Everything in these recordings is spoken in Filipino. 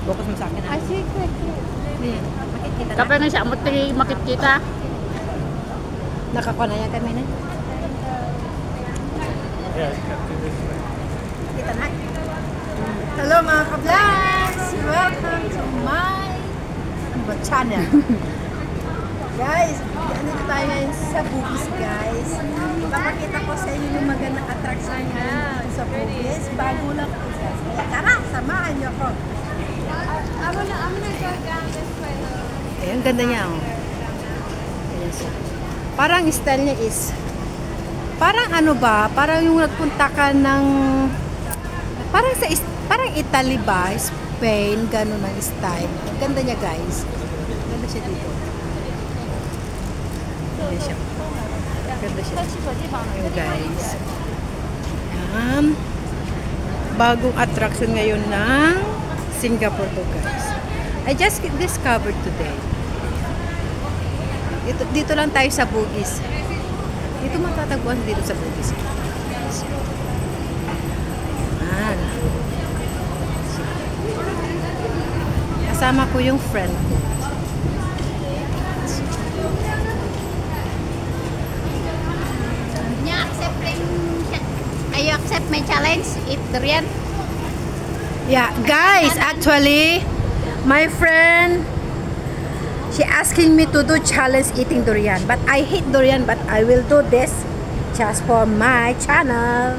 Focus mo sa akin. I see quick. Makikita na. Kapag nga siya, amot makikita. Nakakuha na yan kami na. Kita na. Hello mga ka-vlogs! Welcome to my channel. Guys, andito tayo ngayon sa Bugis, guys. Ipapakita ko sa inyo yung magandang attraction ngayon sa Bugis. Bago lang po guys. Kaya tara, samahan niyo ako. I'm gonna go down this way though. Ayan, ganda niya oh. Ayan siya. Parang style niya is parang ano ba? Parang yung nagpunta ka ng parang Italy ba? Spain, gano'n ang style. Ganda niya guys. Ganda siya dito. Ganda siya. Ganda siya. Ayan guys. Ayan. Bagong attraction ngayon ng Singapore to guys. I just discovered today. Dito lang tayo sa Bugis. Dito matatagpuan dito sa Bugis. Ayan. Kasama ko yung friend ko. Are you accept my challenge? Eat durian? Yeah, guys, actually, my friend, she asking me to do challenge eating durian. But I hate durian, but I will do this just for my channel.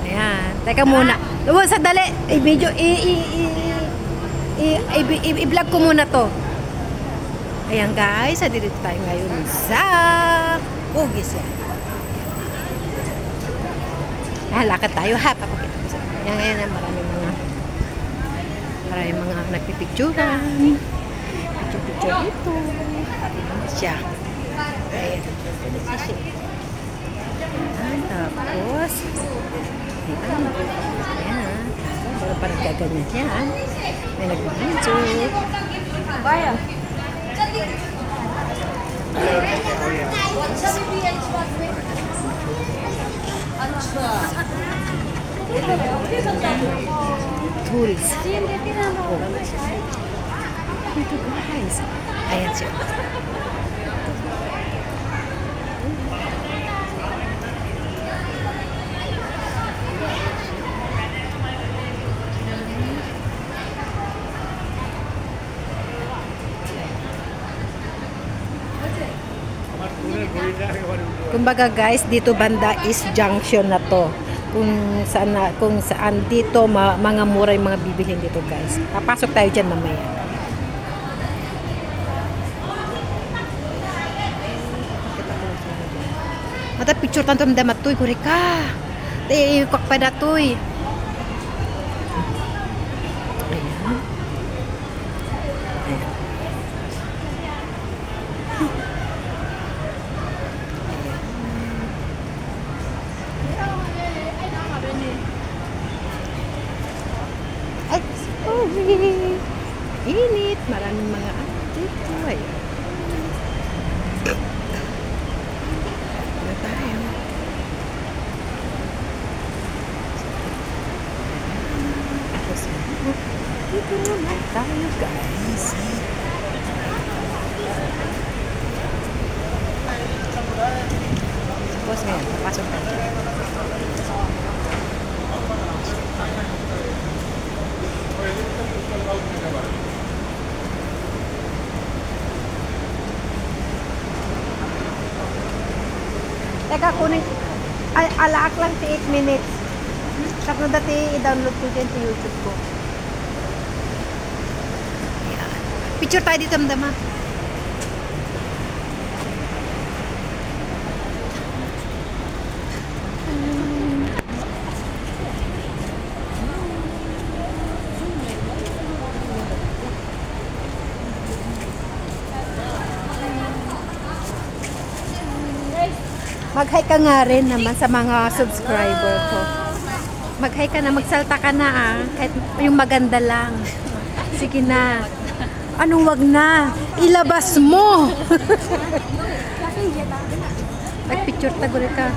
Ayan. Teka muna. Luwa, sandali. I-video, i-vlog ko muna to. Ayan guys, dito tayo ngayon sa Bugis yan. Ayan, lakad tayo ha. Papakita ko sa inyo. Ayan, ayan, maraming mga nagpipicturan. Picture dito. Ayan siya. Ayan. Ayan, tapos ayan. Pero parang gaganyan yan. May nag-video. Baya. Tourist. Oh. Ito guys. Ayan siya. Kumbaga guys, dito banda is junction na to. Kung saan dito mga mura yung mga bibilhin dito guys. Papasok tayo dyan mamaya. Mata picture tanto mdamat to'y kuri ka. Tayo ikak pa na to'y. Ayan. Ayan. Ay, sorry. Init. Maraming mga ano dito. Ayan. Ano tayo? Tapos, dito naman tayo guys. Tapos ngayon, papasok tayo. Teka, kunin. Ay, alaak lang si 8 minutes. Tapos dati i-download ko dyan sa YouTube ko. Ayan. Picture tayo dito, mdama. Mag-hi ka nga rin naman sa mga subscriber ko. Mag-hi ka na, magsalta ka na ah. Kahit yung maganda lang. Sige na. Anong wag na? Ilabas mo! Nag-picture tagol ka.